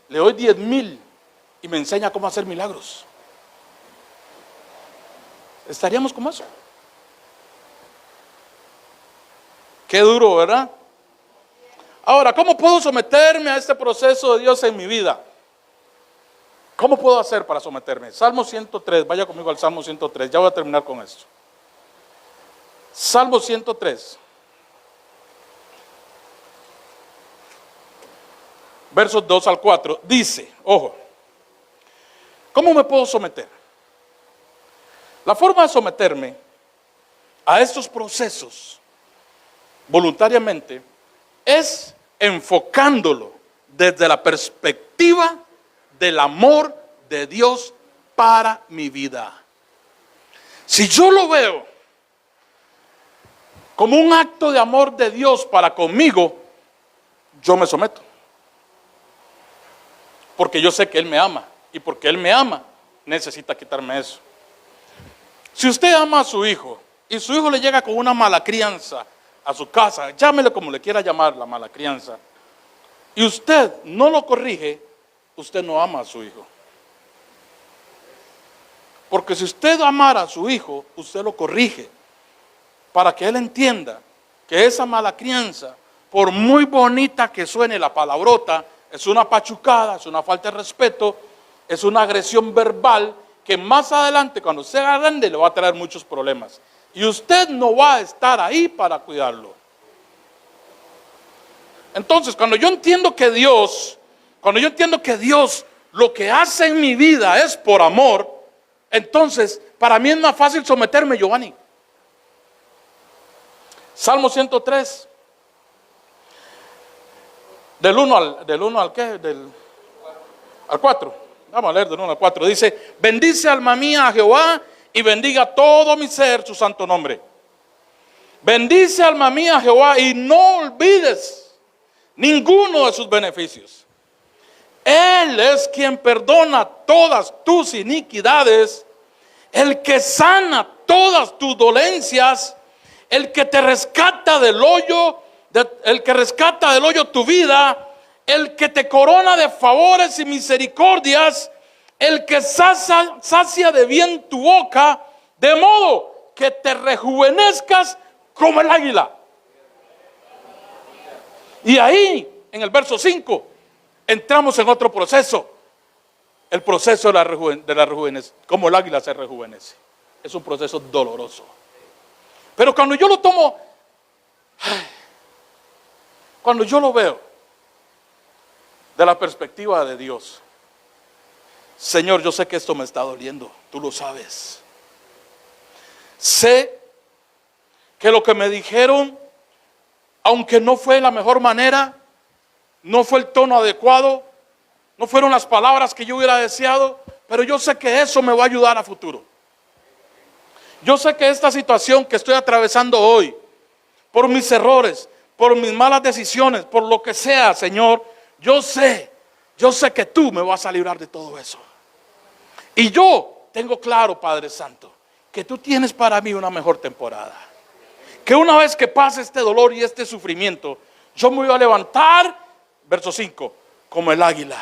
le doy 10,000 y me enseña cómo hacer milagros. estaríamos como eso. Qué duro, ¿verdad? Ahora, ¿cómo puedo someterme a este proceso de Dios en mi vida? ¿Cómo puedo hacer para someterme? Salmo 103, vaya conmigo al Salmo 103, ya voy a terminar con esto. Salmo 103, versos 2 al 4, dice, ojo, ¿cómo me puedo someter? La forma de someterme a estos procesos voluntariamente es enfocándolo desde la perspectiva del amor de Dios para mi vida. Si yo lo veo como un acto de amor de Dios para conmigo, yo me someto. Porque yo sé que Él me ama. Y porque Él me ama, necesita quitarme eso. Si usted ama a su hijo y su hijo le llega con una mala crianza a su casa, llámele como le quiera llamar la mala crianza, y usted no lo corrige, usted no ama a su hijo. Porque si usted amara a su hijo, usted lo corrige para que él entienda que esa mala crianza, por muy bonita que suene la palabrota, es una pachucada, es una falta de respeto, es una agresión verbal que más adelante, cuando sea grande, le va a traer muchos problemas. Y usted no va a estar ahí para cuidarlo. Entonces, cuando yo entiendo que Dios lo que hace en mi vida es por amor, entonces, para mí es más fácil someterme, Giovanni. Salmo 103, del 1 al ¿qué? Al 4. Vamos a leer del 1 al 4. Dice, bendice alma mía a Jehová y bendiga todo mi ser su santo nombre. Bendice alma mía a Jehová y no olvides ninguno de sus beneficios. Él es quien perdona todas tus iniquidades, el que sana todas tus dolencias, el que te rescata del hoyo, el que rescata del hoyo tu vida, el que te corona de favores y misericordias, el que sacia de bien tu boca, de modo que te rejuvenezcas como el águila. Y ahí, en el verso 5, entramos en otro proceso. El proceso de la rejuvenez, como el águila se rejuvenece. Es un proceso doloroso. Pero cuando yo lo tomo, cuando yo lo veo de la perspectiva de Dios, Señor, yo sé que esto me está doliendo, tú lo sabes. Sé que lo que me dijeron, aunque no fue la mejor manera, no fue el tono adecuado, no fueron las palabras que yo hubiera deseado, pero yo sé que eso me va a ayudar a futuro. Yo sé que esta situación que estoy atravesando hoy, por mis errores, por mis malas decisiones, por lo que sea, Señor, yo sé que tú me vas a librar de todo eso. Y yo tengo claro, Padre Santo, que tú tienes para mí una mejor temporada. Que una vez que pase este dolor y este sufrimiento, yo me voy a levantar, verso 5, como el águila,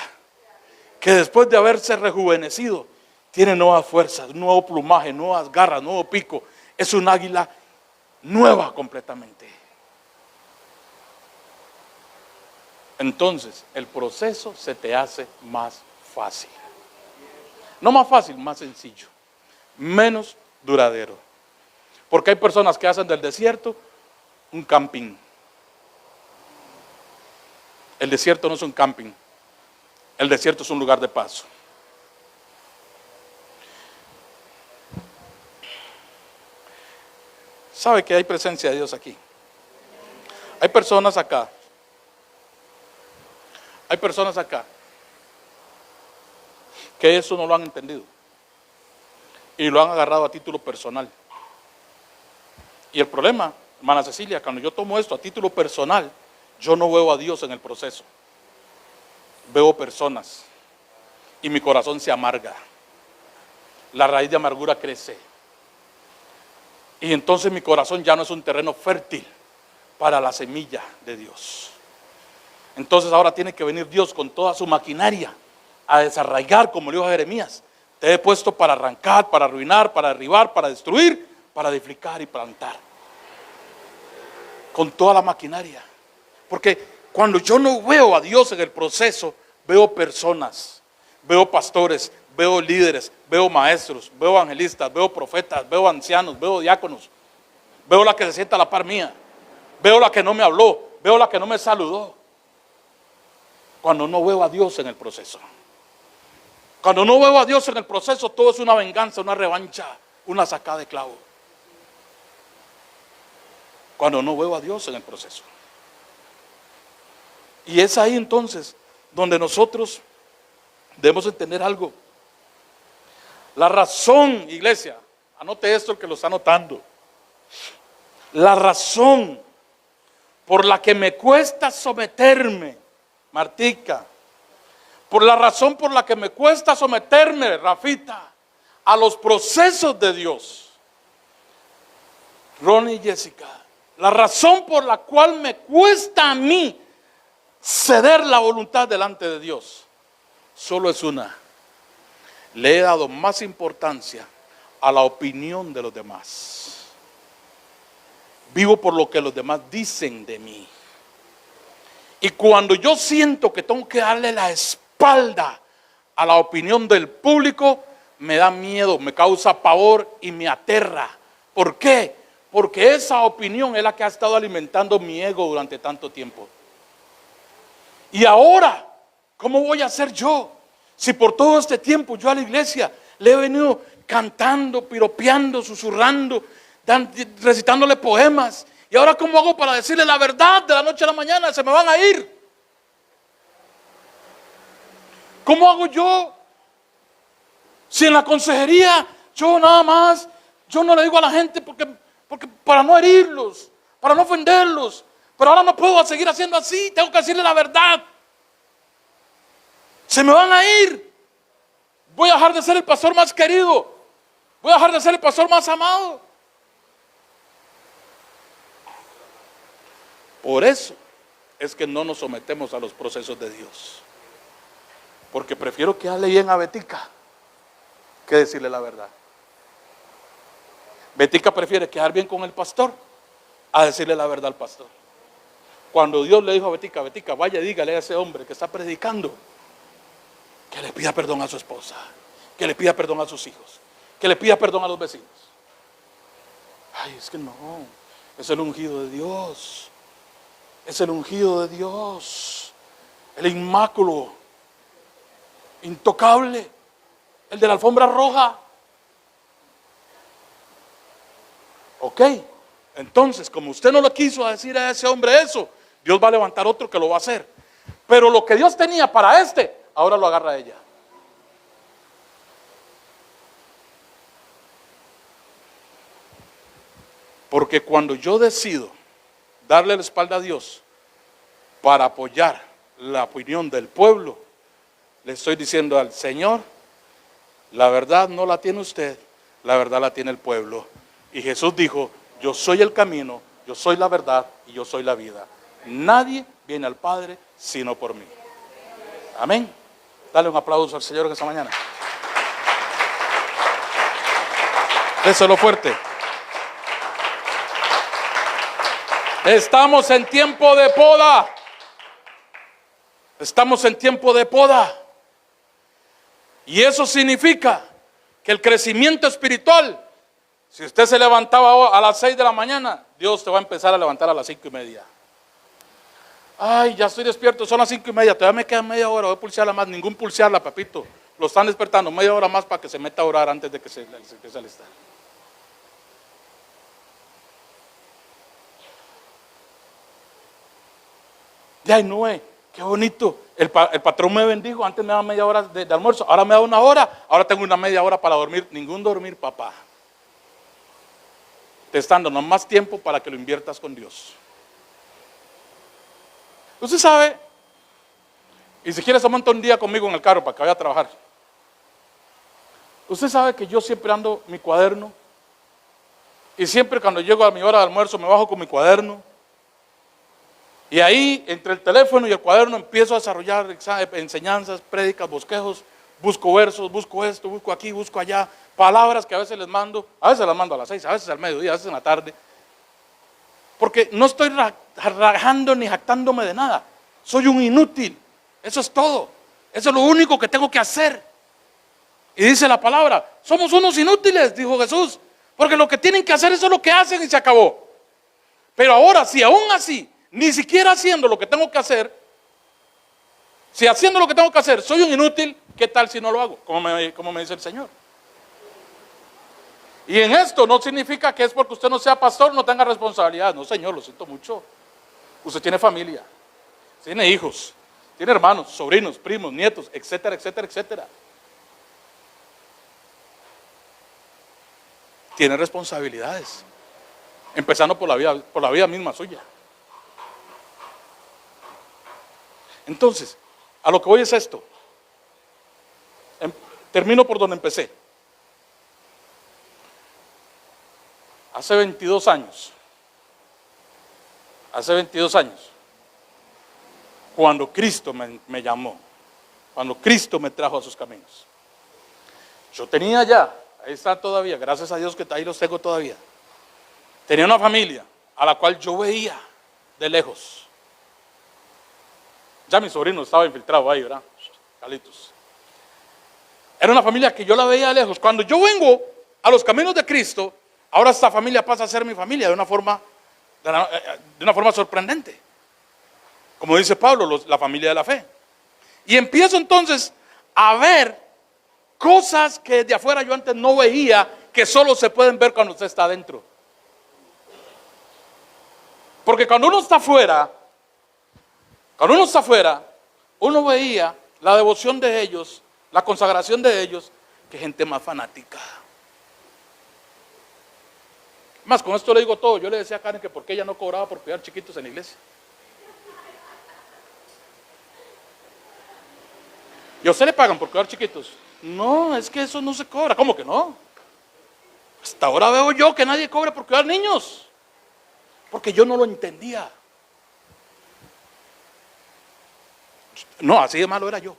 que después de haberse rejuvenecido, tiene nuevas fuerzas, nuevo plumaje, nuevas garras, nuevo pico. Es un águila nueva completamente. Entonces, el proceso se te hace más fácil. No más fácil, más sencillo. Menos duradero. Porque hay personas que hacen del desierto un camping. El desierto no es un camping. El desierto es un lugar de paso. ¿Sabe que hay presencia de Dios aquí? Hay personas acá. Hay personas acá que eso no lo han entendido y lo han agarrado a título personal. Y el problema, hermana Cecilia, cuando yo tomo esto a título personal, yo no veo a Dios en el proceso. Veo personas y mi corazón se amarga. La raíz de amargura crece. Y entonces mi corazón ya no es un terreno fértil para la semilla de Dios. Entonces ahora tiene que venir Dios con toda su maquinaria a desarraigar, como le dijo a Jeremías, Te he puesto para arrancar, para arruinar, para derribar, para destruir, para edificar y plantar. Con toda la maquinaria. Porque cuando yo no veo a Dios en el proceso, veo personas, veo pastores, veo líderes, veo maestros, veo evangelistas, veo profetas, veo ancianos, veo diáconos, veo la que se sienta a la par mía, veo la que no me habló, veo la que no me saludó. Cuando no veo a Dios en el proceso. Cuando no veo a Dios en el proceso, todo es una venganza, una revancha, una sacada de clavo. Cuando no veo a Dios en el proceso. Y es ahí entonces donde nosotros debemos entender algo. La razón, iglesia, anote esto el que lo está anotando. La razón por la que me cuesta someterme, Martica, por la razón por la que me cuesta someterme, Rafita, a los procesos de Dios, Ronnie y Jessica, la razón por la cual me cuesta a mí ceder la voluntad delante de Dios, solo es una: le he dado más importancia a la opinión de los demás. Vivo por lo que los demás dicen de mí. Y cuando yo siento que tengo que darle la espalda a la opinión del público, me da miedo, me causa pavor y me aterra. ¿Por qué? Porque esa opinión es la que ha estado alimentando mi ego durante tanto tiempo. Y ahora, ¿cómo voy a hacer yo? Si por todo este tiempo yo a la iglesia le he venido cantando, piropeando, susurrando, recitándole poemas. ¿Y ahora cómo hago para decirle la verdad de la noche a la mañana? Se me van a ir. ¿Cómo hago yo? Si en la consejería yo nada más, yo no le digo a la gente porque para no herirlos, para no ofenderlos, pero ahora no puedo seguir haciendo así, tengo que decirle la verdad. Se me van a ir. Voy a dejar de ser el pastor más querido. Voy a dejar de ser el pastor más amado. Por eso es que no nos sometemos a los procesos de Dios. Porque prefiero quedarle bien a Betica que decirle la verdad. Betica prefiere quedar bien con el pastor a decirle la verdad al pastor. Cuando Dios le dijo a Betica, Betica, vaya, dígale a ese hombre que está predicando que le pida perdón a su esposa, que le pida perdón a sus hijos, que le pida perdón a los vecinos. Ay, es que no, es el ungido de Dios. Es el ungido de Dios, el inmáculo, intocable, el de la alfombra roja. Ok, entonces como usted no le quiso decir a ese hombre eso, Dios va a levantar otro que lo va a hacer. Pero lo que Dios tenía para ahora lo agarra ella. Porque cuando yo decido darle la espalda a Dios para apoyar la opinión del pueblo, le estoy diciendo al Señor, la verdad no la tiene usted, la verdad la tiene el pueblo. Y Jesús dijo, yo soy el camino, yo soy la verdad y yo soy la vida. Nadie viene al Padre sino por mí. Amén. Dale un aplauso al Señor en esta mañana. Déselo fuerte. Estamos en tiempo de poda. Estamos en tiempo de poda. Y eso significa que el crecimiento espiritual, si usted se levantaba a las 6 de la mañana, Dios te va a empezar a levantar a las 5:30. Ay, ya estoy despierto, son las 5:30, todavía me queda media hora, voy a pulsearla más. Ningún pulsearla, papito. Lo están despertando, media hora más para que se meta a orar antes de que se alista. Ay, Noé, qué bonito. El patrón me bendijo, antes me daba media hora de almuerzo, ahora me da una hora, ahora tengo una media hora para dormir. Ningún dormir, papá. Te están dando más tiempo para que lo inviertas con Dios. Usted sabe, y si quiere se monta un día conmigo en el carro para que vaya a trabajar. Usted sabe que yo siempre ando mi cuaderno, y siempre cuando llego a mi hora de almuerzo me bajo con mi cuaderno. Y ahí, entre el teléfono y el cuaderno, empiezo a desarrollar enseñanzas, prédicas, bosquejos, busco versos, busco esto, busco aquí, busco allá, palabras que a veces les mando, a veces las mando a las 6, a veces al mediodía, a veces en la tarde, porque no estoy rajando ni jactándome de nada, soy un inútil, eso es todo, eso es lo único que tengo que hacer. Y dice la palabra, somos unos inútiles, dijo Jesús, porque lo que tienen que hacer eso es lo que hacen y se acabó. Pero ahora, si aún así, ni siquiera haciendo lo que tengo que hacer, si haciendo lo que tengo que hacer soy un inútil, ¿qué tal si no lo hago? Como me dice el Señor. Y en esto no significa que es porque usted no sea pastor, no tenga responsabilidad. No, Señor, lo siento mucho. Usted tiene familia, tiene hijos, tiene hermanos, sobrinos, primos, nietos, etcétera, etcétera, etcétera. Tiene responsabilidades, empezando por la vida misma suya. Entonces, a lo que voy es esto. Termino por donde empecé. Hace 22 años, cuando Cristo me llamó, cuando Cristo me trajo a sus caminos, yo tenía ya, ahí está todavía, gracias a Dios que ahí los tengo todavía, tenía una familia a la cual yo veía de lejos. Ya mi sobrino estaba infiltrado ahí, ¿verdad? Carlitos. Era una familia que yo la veía de lejos. Cuando yo vengo a los caminos de Cristo, ahora esta familia pasa a ser mi familia de una forma sorprendente. Como dice Pablo, la familia de la fe. Y empiezo entonces a ver cosas que de afuera yo antes no veía, que solo se pueden ver cuando usted está adentro. Porque cuando uno está afuera, uno veía la devoción de ellos, la consagración de ellos, que gente más fanática. Más, con esto le digo todo. Yo le decía a Karen que por qué ella no cobraba por cuidar chiquitos en la iglesia. ¿Y a usted le pagan por cuidar chiquitos? No, es que eso no se cobra. ¿Cómo que no? Hasta ahora veo yo que nadie cobra por cuidar niños, porque yo no lo entendía. No, así de malo era yo.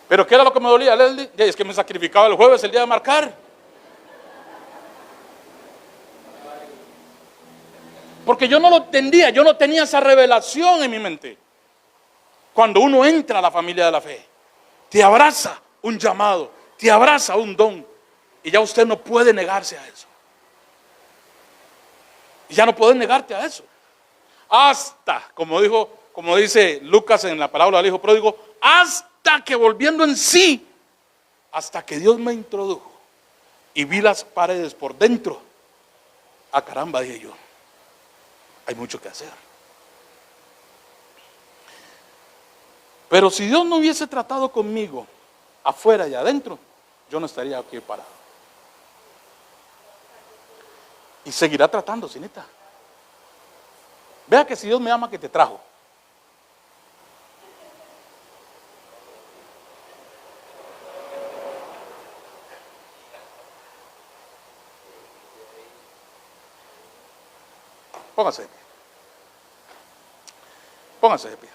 Pero ¿qué era lo que me dolía, Leslie? Es que me sacrificaba el jueves, el día de marcar. Porque yo no lo entendía, yo no tenía esa revelación en mi mente. Cuando uno entra a la familia de la fe, te abraza un llamado, te abraza un don, y ya usted no puede negarse a eso. Y ya no puedes negarte a eso. Hasta, como dice Lucas en la parábola del hijo pródigo, hasta que volviendo en sí, hasta que Dios me introdujo y vi las paredes por dentro, a caramba, dije yo, hay mucho que hacer. Pero si Dios no hubiese tratado conmigo afuera y adentro, yo no estaría aquí parado. Y seguirá tratando, Cinita. Vea que si Dios me ama, que te trajo. Póngase de pie. Póngase de pie.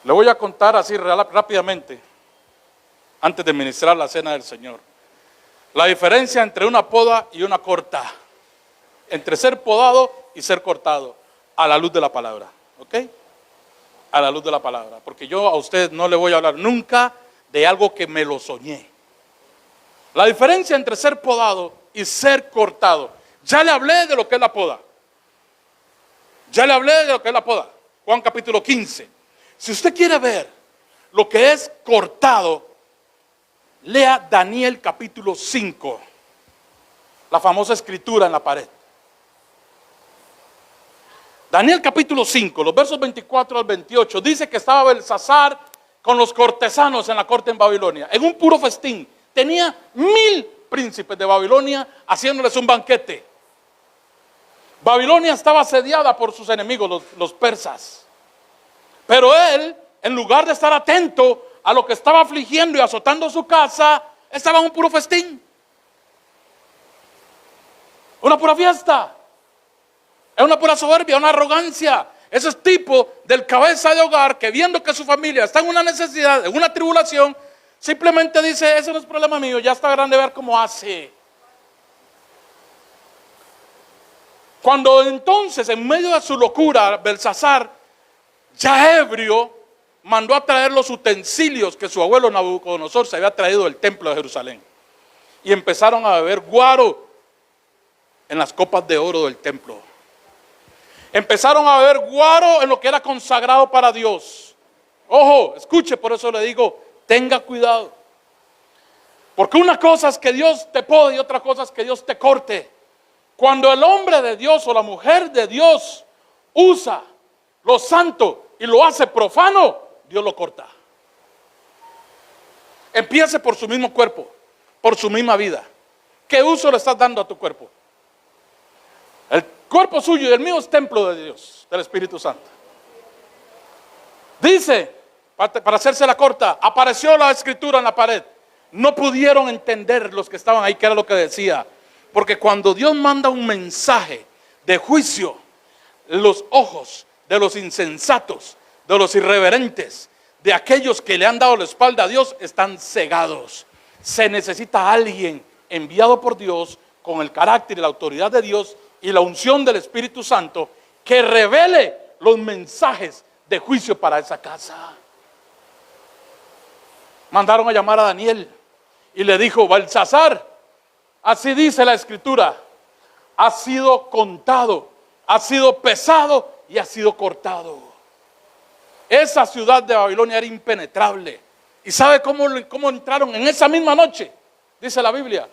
Le voy a contar así rápidamente, antes de ministrar la cena del Señor, la diferencia entre una poda y una corta, entre ser podado y ser cortado, a la luz de la palabra, ¿ok? A la luz de la palabra, porque yo a usted no le voy a hablar nunca de algo que me lo soñé. La diferencia entre ser podado y ser cortado, ya le hablé de lo que es la poda. Juan capítulo 15. Si usted quiere ver lo que es cortado, lea Daniel capítulo 5, la famosa escritura en la pared. Daniel capítulo 5, los versos 24 al 28, dice que estaba Belsasar con los cortesanos en la corte en Babilonia, en un puro festín. Tenía 1000 príncipes de Babilonia haciéndoles un banquete. Babilonia estaba asediada por sus enemigos, los persas. Pero él, en lugar de estar atento a lo que estaba afligiendo y azotando su casa, estaba en un puro festín. Una pura fiesta. Es una pura soberbia, una arrogancia. Ese es tipo del cabeza de hogar que, viendo que su familia está en una necesidad, en una tribulación, simplemente dice: ese no es problema mío, ya está grande, ver cómo hace. Cuando entonces, en medio de su locura, Belsasar, ya ebrio, mandó a traer los utensilios que su abuelo Nabucodonosor se había traído del templo de Jerusalén. Y empezaron a beber guaro en las copas de oro del templo. Empezaron a beber guaro en lo que era consagrado para Dios. Ojo, escuche, por eso le digo, tenga cuidado. Porque una cosa es que Dios te pode y otra cosa es que Dios te corte. Cuando el hombre de Dios o la mujer de Dios usa lo santo y lo hace profano, Dios lo corta. Empiece por su mismo cuerpo, por su misma vida. ¿Qué uso le estás dando a tu cuerpo? El cuerpo suyo y el mío es templo de Dios, del Espíritu Santo. Dice, para hacerse la corta, apareció la escritura en la pared. No pudieron entender los que estaban ahí qué era lo que decía. Porque cuando Dios manda un mensaje de juicio, los ojos de los insensatos, de los irreverentes, de aquellos que le han dado la espalda a Dios, están cegados. Se necesita alguien enviado por Dios con el carácter y la autoridad de Dios y la unción del Espíritu Santo, que revele los mensajes de juicio para esa casa. Mandaron a llamar a Daniel y le dijo: Belsasar, así dice la escritura, ha sido contado, ha sido pesado y ha sido cortado. Esa ciudad de Babilonia era impenetrable. ¿Y sabe cómo entraron en esa misma noche? Dice la Biblia,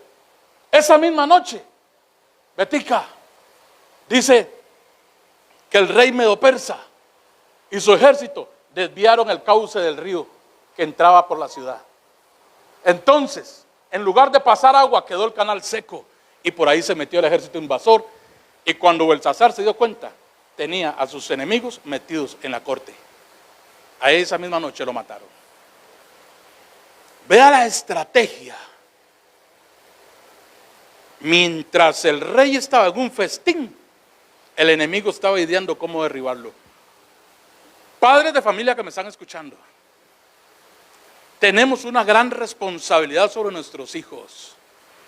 esa misma noche, Betica, dice que el rey Medo-Persa y su ejército desviaron el cauce del río que entraba por la ciudad. Entonces, en lugar de pasar agua, quedó el canal seco y por ahí se metió el ejército invasor. Y cuando Belsasar se dio cuenta, tenía a sus enemigos metidos en la corte. A esa misma noche lo mataron. Vea la estrategia. Mientras el rey estaba en un festín, el enemigo estaba ideando cómo derribarlo. Padres de familia que me están escuchando, tenemos una gran responsabilidad sobre nuestros hijos.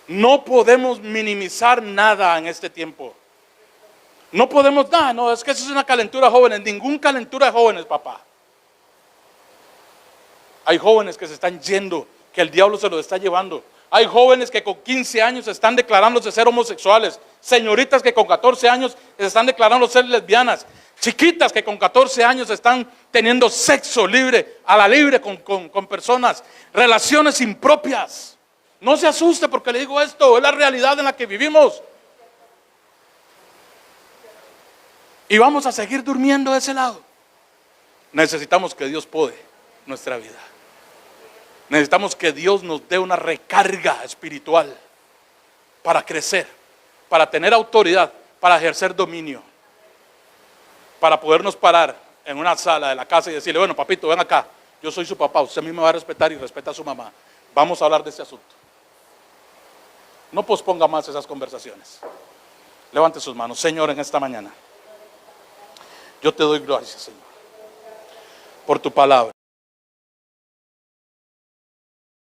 No podemos minimizar nada en este tiempo. No podemos nada, no, es que eso es una calentura de jóvenes. Ningún calentura de jóvenes, papá. Hay jóvenes que se están yendo, que el diablo se los está llevando. Hay jóvenes que con 15 años están declarándose ser homosexuales. Señoritas que con 14 años están declarando ser lesbianas. Chiquitas que con 14 años están teniendo sexo libre, a la libre con personas. Relaciones impropias. No se asuste porque le digo esto, es la realidad en la que vivimos. Y vamos a seguir durmiendo de ese lado. Necesitamos que Dios pode nuestra vida. Necesitamos que Dios nos dé una recarga espiritual para crecer, para tener autoridad, para ejercer dominio, para podernos parar en una sala de la casa y decirle: bueno, papito, ven acá, yo soy su papá, usted a mí me va a respetar y respeta a su mamá. Vamos a hablar de este asunto. No posponga más esas conversaciones. Levante sus manos. Señor, en esta mañana yo te doy gracias, Señor, por tu palabra.